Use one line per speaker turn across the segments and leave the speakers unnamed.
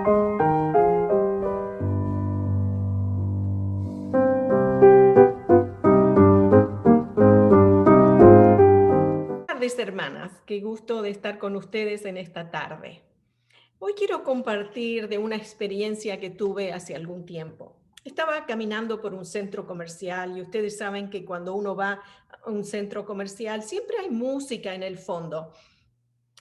Buenas tardes, hermanas. Qué gusto de estar con ustedes en esta tarde. Hoy quiero compartir de una experiencia que tuve hace algún tiempo. Estaba caminando por un centro comercial y ustedes saben que cuando uno va a un centro comercial siempre hay música en el fondo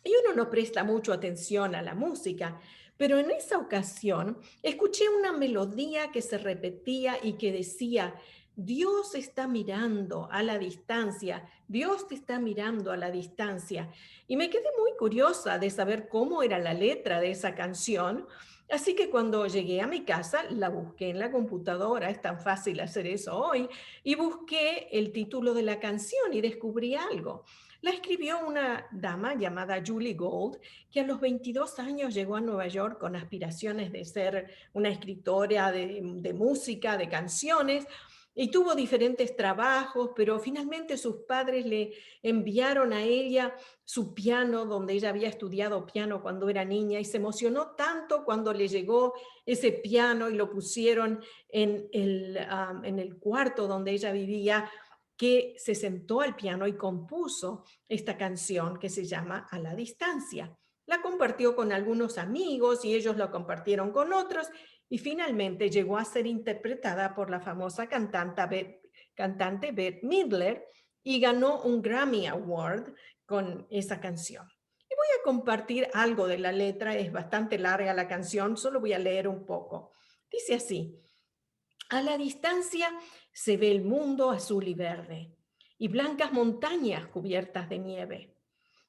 y uno no presta mucho atención a la música, pero en esa ocasión escuché una melodía que se repetía y que decía: Dios está mirando a la distancia, Dios te está mirando a la distancia. Y me quedé muy curiosa de saber cómo era la letra de esa canción. Así que cuando llegué a mi casa, la busqué en la computadora, es tan fácil hacer eso hoy, y busqué el título de la canción y descubrí algo. La escribió una dama llamada Julie Gold, que a los 22 años llegó a Nueva York con aspiraciones de ser una escritora de música, de canciones, y tuvo diferentes trabajos, pero finalmente sus padres le enviaron a ella su piano, donde ella había estudiado piano cuando era niña, y se emocionó tanto cuando le llegó ese piano y lo pusieron en el cuarto donde ella vivía, que se sentó al piano y compuso esta canción que se llama A la distancia. La compartió con algunos amigos y ellos lo compartieron con otros y finalmente llegó a ser interpretada por la famosa cantante Bette Midler y ganó un Grammy Award con esa canción. Y voy a compartir algo de la letra, es bastante larga la canción, solo voy a leer un poco. Dice así: a la distancia se ve el mundo azul y verde y blancas montañas cubiertas de nieve.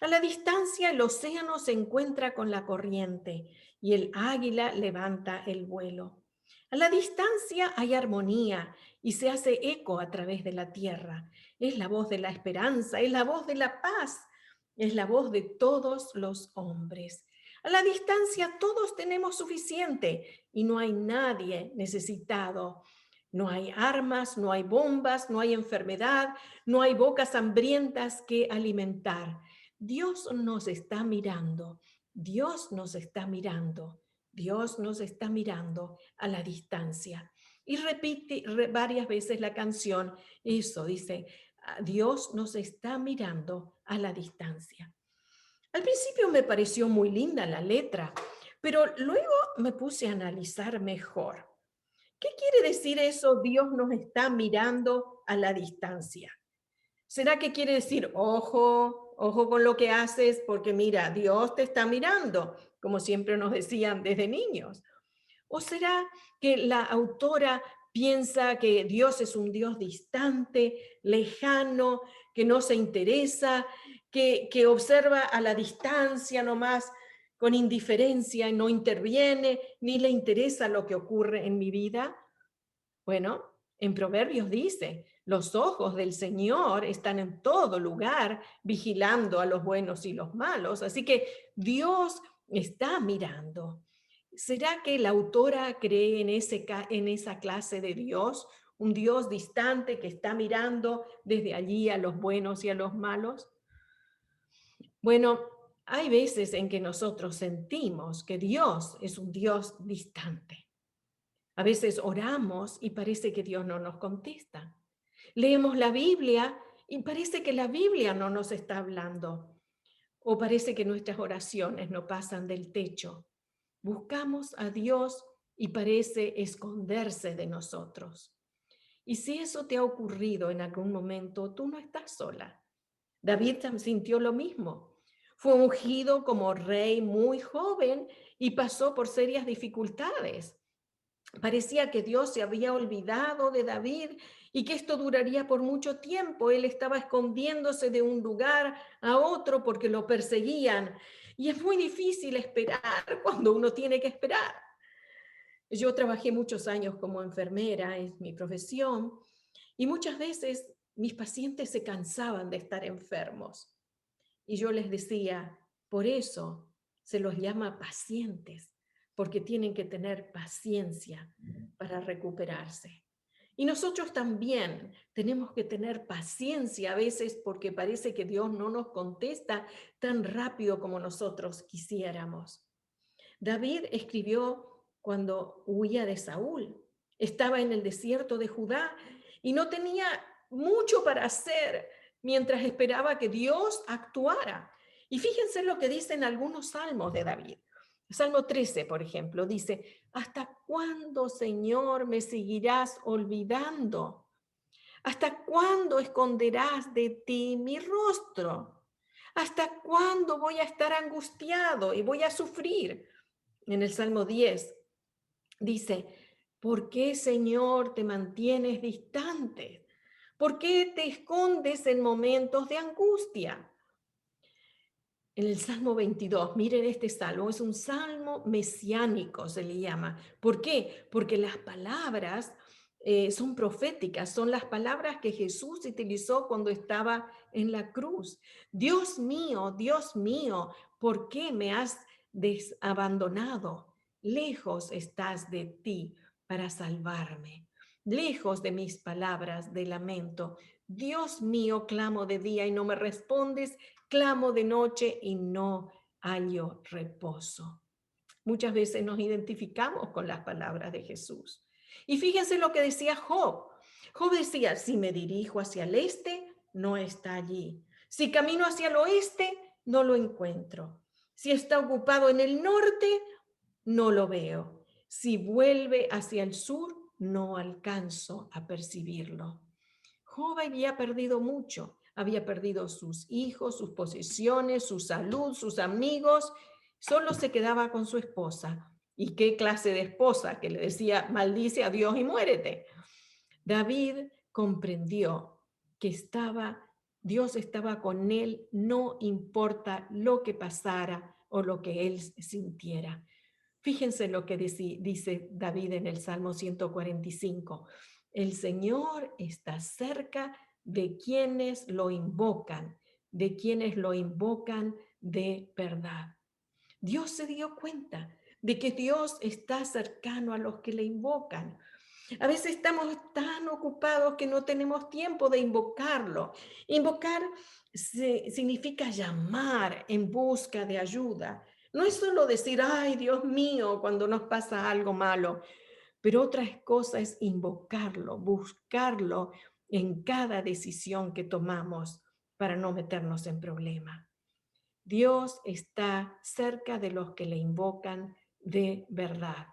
A la distancia el océano se encuentra con la corriente y el águila levanta el vuelo. A la distancia hay armonía y se hace eco a través de la tierra. Es la voz de la esperanza, es la voz de la paz, es la voz de todos los hombres. A la distancia todos tenemos suficiente y no hay nadie necesitado. No hay armas, no hay bombas, no hay enfermedad, no hay bocas hambrientas que alimentar. Dios nos está mirando, Dios nos está mirando, Dios nos está mirando a la distancia. Y repite varias veces la canción, eso dice: Dios nos está mirando a la distancia. Al principio me pareció muy linda la letra, pero luego me puse a analizar mejor. ¿Qué quiere decir eso? Dios nos está mirando a la distancia. ¿Será que quiere decir, ojo, ojo con lo que haces, porque mira, Dios te está mirando, como siempre nos decían desde niños? ¿O será que la autora piensa que Dios es un Dios distante, lejano, que no se interesa, que observa a la distancia nomás con indiferencia y no interviene, ni le interesa lo que ocurre en mi vida? Bueno, en Proverbios dice: los ojos del Señor están en todo lugar, vigilando a los buenos y los malos. Así que Dios está mirando. ¿Será que la autora cree en esa clase de Dios? Un Dios distante que está mirando desde allí a los buenos y a los malos. Bueno, hay veces en que nosotros sentimos que Dios es un Dios distante. A veces oramos y parece que Dios no nos contesta. Leemos la Biblia y parece que la Biblia no nos está hablando. O parece que nuestras oraciones no pasan del techo. Buscamos a Dios y parece esconderse de nosotros. Y si eso te ha ocurrido en algún momento, tú no estás sola. David sintió lo mismo. Fue ungido como rey muy joven y pasó por serias dificultades. Parecía que Dios se había olvidado de David y que esto duraría por mucho tiempo. Él estaba escondiéndose de un lugar a otro porque lo perseguían. Y es muy difícil esperar cuando uno tiene que esperar. Yo trabajé muchos años como enfermera, es mi profesión, y muchas veces mis pacientes se cansaban de estar enfermos. Y yo les decía, por eso se los llama pacientes, porque tienen que tener paciencia para recuperarse. Y nosotros también tenemos que tener paciencia a veces porque parece que Dios no nos contesta tan rápido como nosotros quisiéramos. David escribió cuando huía de Saúl. Estaba en el desierto de Judá y no tenía mucho para hacer mientras esperaba que Dios actuara. Y fíjense lo que dicen algunos salmos de David. Salmo 13, por ejemplo, dice: ¿hasta cuándo, Señor, me seguirás olvidando? ¿Hasta cuándo esconderás de ti mi rostro? ¿Hasta cuándo voy a estar angustiado y voy a sufrir? En el Salmo 10 dice: ¿por qué, Señor, te mantienes distante? ¿Por qué te escondes en momentos de angustia? En el Salmo 22, miren este salmo, es un salmo mesiánico, se le llama. ¿Por qué? Porque las palabras son proféticas, son las palabras que Jesús utilizó cuando estaba en la cruz. Dios mío, ¿por qué me has abandonado? Lejos estás de ti para salvarme, lejos de mis palabras de lamento. Dios mío, clamo de día y no me respondes, clamo de noche y no hallo reposo. Muchas veces nos identificamos con las palabras de Jesús. Y fíjense lo que decía Job. Job decía: si me dirijo hacia el este, no está allí. Si camino hacia el oeste, no lo encuentro. Si está ocupado en el norte, no lo veo. Si vuelve hacia el sur, no alcanzo a percibirlo. Job había perdido mucho, había perdido sus hijos, sus posesiones, su salud, sus amigos, solo se quedaba con su esposa. ¿Y qué clase de esposa? Que le decía: maldice a Dios y muérete. David comprendió que Dios estaba con él, no importa lo que pasara o lo que él sintiera. Fíjense lo que dice David en el Salmo 145. El Señor está cerca de quienes lo invocan, de verdad. Dios se dio cuenta de que Dios está cercano a los que le invocan. A veces estamos tan ocupados que no tenemos tiempo de invocarlo. Invocar significa llamar en busca de ayuda. No es solo decir: ay, Dios mío, cuando nos pasa algo malo, pero otra cosa es invocarlo, buscarlo en cada decisión que tomamos para no meternos en problemas. Dios está cerca de los que le invocan de verdad.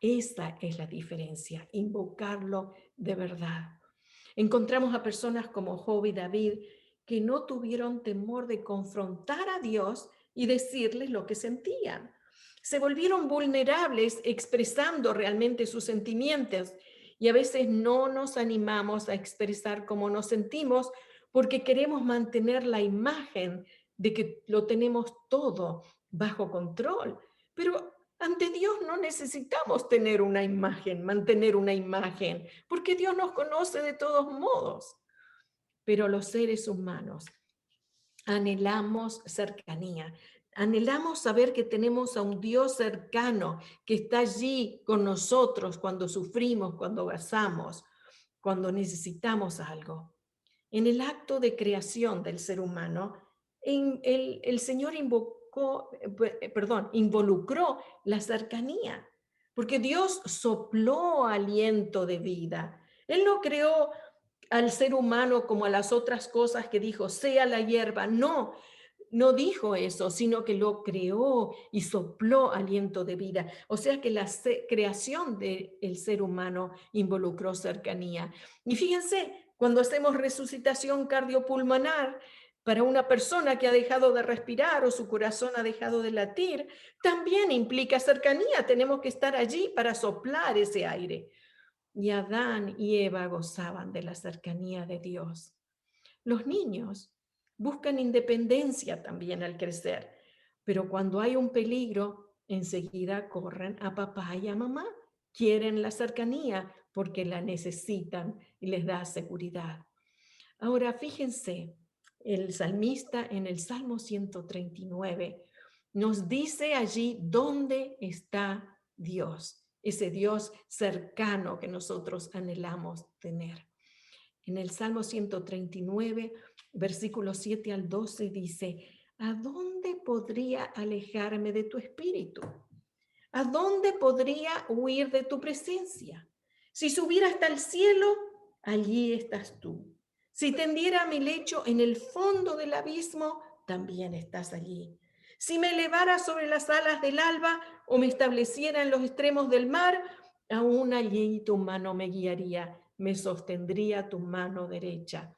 Esa es la diferencia, invocarlo de verdad. Encontramos a personas como Job y David que no tuvieron temor de confrontar a Dios y decirles lo que sentían. Se volvieron vulnerables expresando realmente sus sentimientos, y a veces no nos animamos a expresar cómo nos sentimos porque queremos mantener la imagen de que lo tenemos todo bajo control. Pero ante Dios no necesitamos tener una imagen, mantener una imagen, porque Dios nos conoce de todos modos. Pero los seres humanos anhelamos cercanía, anhelamos saber que tenemos a un Dios cercano que está allí con nosotros cuando sufrimos, cuando gozamos, cuando necesitamos algo. En el acto de creación del ser humano, el Señor involucró la cercanía, porque Dios sopló aliento de vida. Él no creó al ser humano como a las otras cosas que dijo: sea la hierba. No, no dijo eso, sino que lo creó y sopló aliento de vida. O sea que la creación del ser humano involucró cercanía. Y fíjense, cuando hacemos resucitación cardiopulmonar para una persona que ha dejado de respirar o su corazón ha dejado de latir, también implica cercanía. Tenemos que estar allí para soplar ese aire. Y Adán y Eva gozaban de la cercanía de Dios. Los niños buscan independencia también al crecer, pero cuando hay un peligro, enseguida corren a papá y a mamá. Quieren la cercanía porque la necesitan y les da seguridad. Ahora fíjense, el salmista en el Salmo 139 nos dice allí dónde está Dios, ese Dios cercano que nosotros anhelamos tener. En el Salmo 139, versículos 7 al 12 dice: ¿a dónde podría alejarme de tu espíritu? ¿A dónde podría huir de tu presencia? Si subiera hasta el cielo, allí estás tú. Si tendiera mi lecho en el fondo del abismo, también estás allí. Si me elevara sobre las alas del alba o me estableciera en los extremos del mar, aún allí tu mano me guiaría, me sostendría tu mano derecha.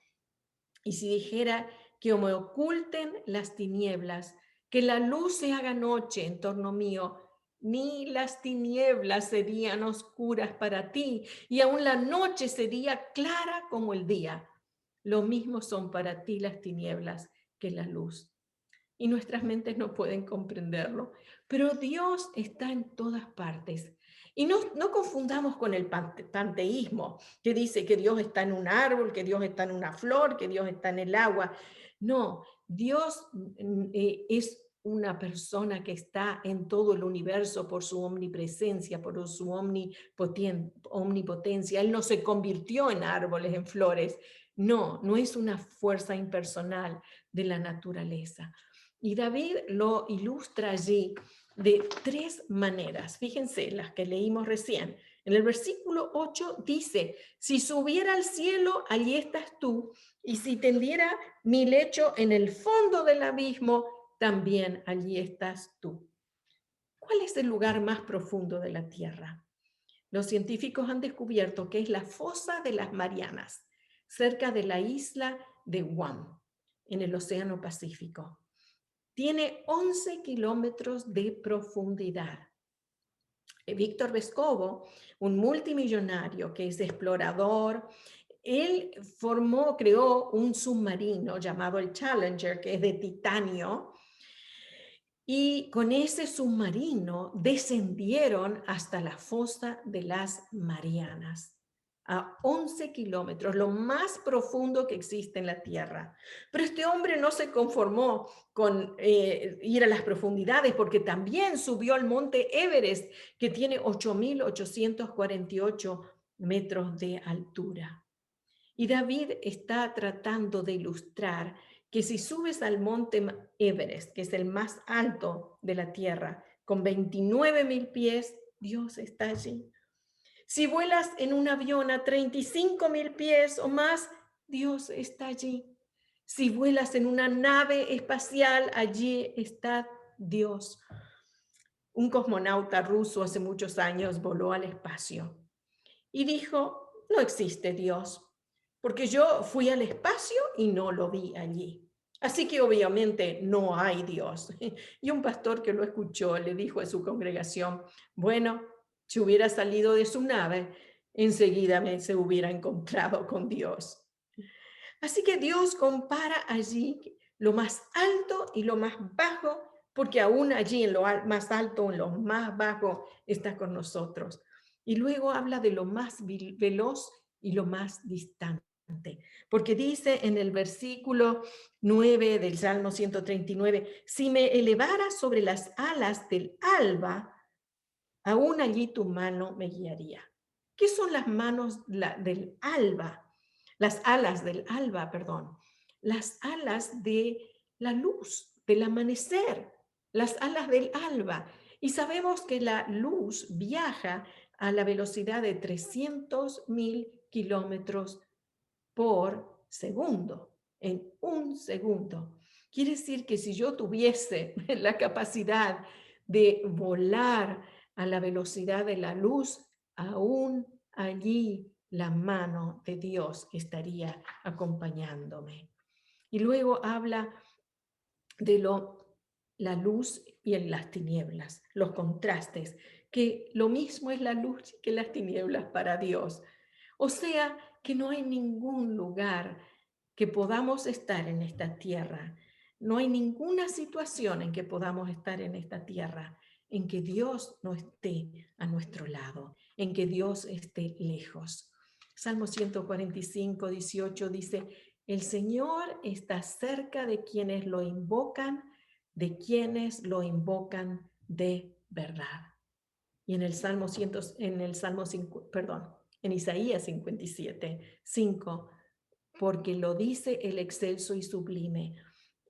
Y si dijera que me oculten las tinieblas, que la luz se haga noche en torno mío, ni las tinieblas serían oscuras para ti, y aún la noche sería clara como el día. Lo mismo son para ti las tinieblas que la luz. Y nuestras mentes no pueden comprenderlo, pero Dios está en todas partes. Y no confundamos con el panteísmo, que dice que Dios está en un árbol, que Dios está en una flor, que Dios está en el agua. No, Dios es una persona que está en todo el universo por su omnipresencia, por su omnipotencia. Él no se convirtió en árboles, en flores. No, no es una fuerza impersonal de la naturaleza. Y David lo ilustra allí de tres maneras. Fíjense, las que leímos recién. En el versículo 8 dice, si subiera al cielo, allí estás tú, y si tendiera mi lecho en el fondo del abismo, también allí estás tú. ¿Cuál es el lugar más profundo de la tierra? Los científicos han descubierto que es la fosa de las Marianas, cerca de la isla de Guam, en el Océano Pacífico. Tiene 11 kilómetros de profundidad. Víctor Vescovo, un multimillonario que es explorador, él creó un submarino llamado el Challenger, que es de titanio, y con ese submarino descendieron hasta la fosa de las Marianas, a 11 kilómetros, lo más profundo que existe en la Tierra. Pero este hombre no se conformó con ir a las profundidades, porque también subió al monte Everest, que tiene 8.848 metros de altura. Y David está tratando de ilustrar que si subes al monte Everest, que es el más alto de la tierra, con 29.000 pies, Dios está allí. Si vuelas en un avión a 35.000 pies o más, Dios está allí. Si vuelas en una nave espacial, allí está Dios. Un cosmonauta ruso hace muchos años voló al espacio y dijo, no existe Dios, porque yo fui al espacio y no lo vi allí. Así que obviamente no hay Dios. Y un pastor que lo escuchó le dijo a su congregación, bueno, si hubiera salido de su nave, enseguida se hubiera encontrado con Dios. Así que Dios compara allí lo más alto y lo más bajo, porque aún allí en lo más alto, en lo más bajo, está con nosotros. Y luego habla de lo más veloz y lo más distante. Porque dice en el versículo 9 del Salmo 139, si me elevara sobre las alas del alba, aún allí tu mano me guiaría. ¿Qué son las manos del alba? Las alas del alba, perdón. Las alas de la luz, del amanecer, las alas del alba. Y sabemos que la luz viaja a la velocidad de 300.000 kilómetros por segundo, en un segundo. Quiere decir que si yo tuviese la capacidad de volar a la velocidad de la luz, aún allí la mano de Dios estaría acompañándome. Y luego habla de la luz y en las tinieblas, los contrastes, que lo mismo es la luz que las tinieblas para Dios. O sea, que no hay ningún lugar que podamos estar en esta tierra, no hay ninguna situación en que podamos estar en esta tierra en que Dios no esté a nuestro lado, en que Dios esté lejos. Salmo 145, 18 dice, el Señor está cerca de quienes lo invocan de verdad. Y en el Salmo 100, en Isaías 57, 5, porque lo dice el excelso y sublime,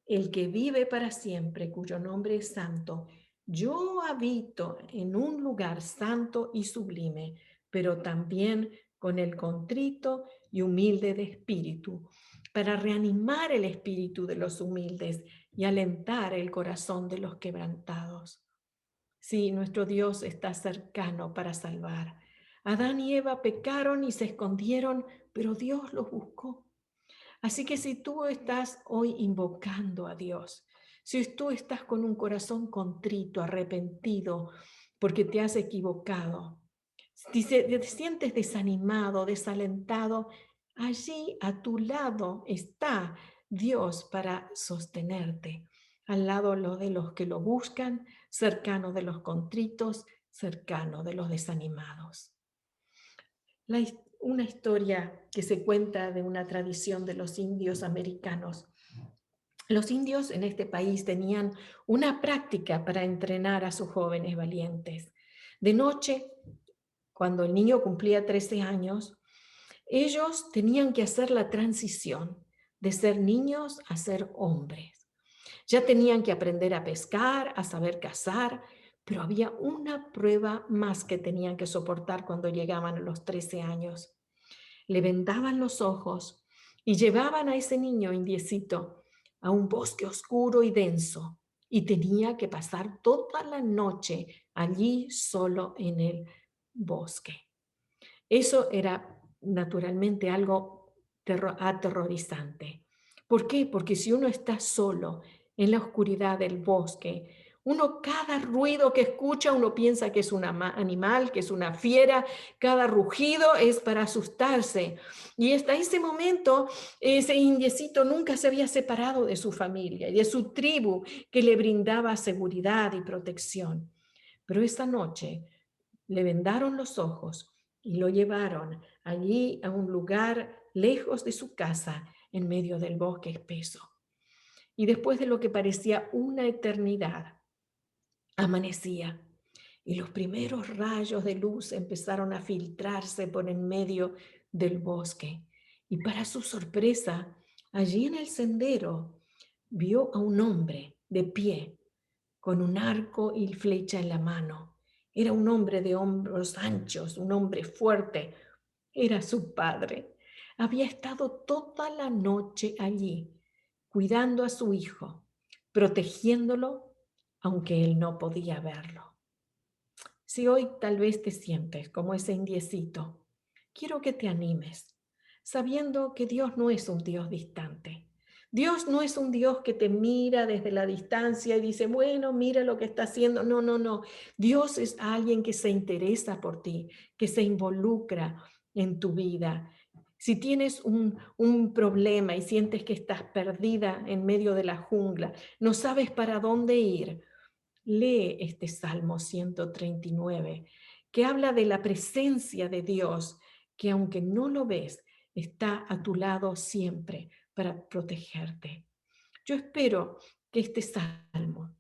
el que vive para siempre, cuyo nombre es santo, Yo habito en un lugar santo y sublime, pero también con el contrito y humilde de espíritu, para reanimar el espíritu de los humildes y alentar el corazón de los quebrantados. Sí, nuestro Dios está cercano para salvar. Adán y Eva pecaron y se escondieron, pero Dios los buscó. Así que si tú estás hoy invocando a Dios, si tú estás con un corazón contrito, arrepentido, porque te has equivocado, si te sientes desanimado, desalentado, allí a tu lado está Dios para sostenerte, al lado de los que lo buscan, cercano de los contritos, cercano de los desanimados. Una historia que se cuenta de una tradición de los indios americanos. Los indios en este país tenían una práctica para entrenar a sus jóvenes valientes. De noche, cuando el niño cumplía 13 años, ellos tenían que hacer la transición de ser niños a ser hombres. Ya tenían que aprender a pescar, a saber cazar, pero había una prueba más que tenían que soportar cuando llegaban a los 13 años. Le vendaban los ojos y llevaban a ese niño indiecito a un bosque oscuro y denso, y tenía que pasar toda la noche allí solo en el bosque. Eso era naturalmente algo aterrorizante. ¿Por qué? Porque si uno está solo en la oscuridad del bosque, cada ruido que escucha, uno piensa que es un animal, que es una fiera, cada rugido es para asustarse. Y hasta ese momento, ese indiecito nunca se había separado de su familia y de su tribu que le brindaba seguridad y protección. Pero esa noche le vendaron los ojos y lo llevaron allí a un lugar lejos de su casa, en medio del bosque espeso. Y después de lo que parecía una eternidad, amanecía y los primeros rayos de luz empezaron a filtrarse por en medio del bosque. Y para su sorpresa, allí en el sendero vio a un hombre de pie, con un arco y flecha en la mano. Era un hombre de hombros anchos, un hombre fuerte. Era su padre. Había estado toda la noche allí, cuidando a su hijo, protegiéndolo, aunque él no podía verlo. Si hoy tal vez te sientes como ese indiecito, quiero que te animes, sabiendo que Dios no es un Dios distante. Dios no es un Dios que te mira desde la distancia y dice, bueno, mira lo que está haciendo. No, no, no. Dios es alguien que se interesa por ti, que se involucra en tu vida. Si tienes un problema y sientes que estás perdida en medio de la jungla, no sabes para dónde ir, lee este Salmo 139, que habla de la presencia de Dios, que aunque no lo ves, está a tu lado siempre para protegerte. Yo espero que este salmo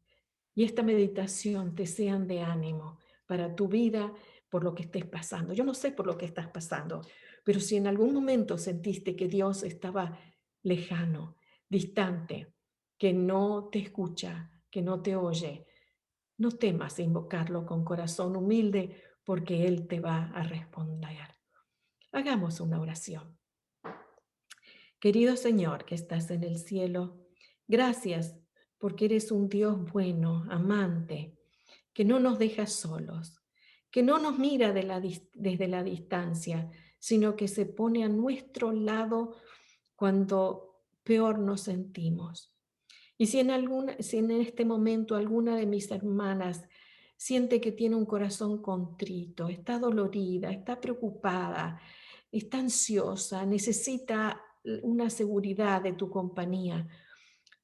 y esta meditación te sean de ánimo para tu vida, por lo que estés pasando. Yo no sé por lo que estás pasando, pero si en algún momento sentiste que Dios estaba lejano, distante, que no te escucha, que no te oye, no temas invocarlo con corazón humilde, porque Él te va a responder. Hagamos una oración. Querido Señor que estás en el cielo, gracias porque eres un Dios bueno, amante, que no nos deja solos, que no nos mira desde la distancia, sino que se pone a nuestro lado cuando peor nos sentimos. Y si en este momento alguna de mis hermanas siente que tiene un corazón contrito, está dolorida, está preocupada, está ansiosa, necesita una seguridad de tu compañía,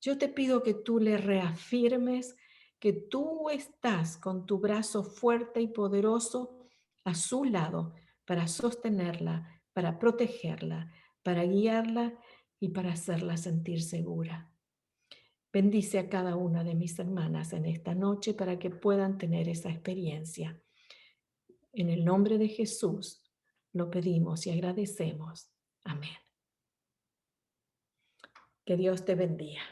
yo te pido que tú le reafirmes que tú estás con tu brazo fuerte y poderoso a su lado para sostenerla, para protegerla, para guiarla y para hacerla sentir segura. Bendice a cada una de mis hermanas en esta noche para que puedan tener esa experiencia. En el nombre de Jesús lo pedimos y agradecemos. Amén. Que Dios te bendiga.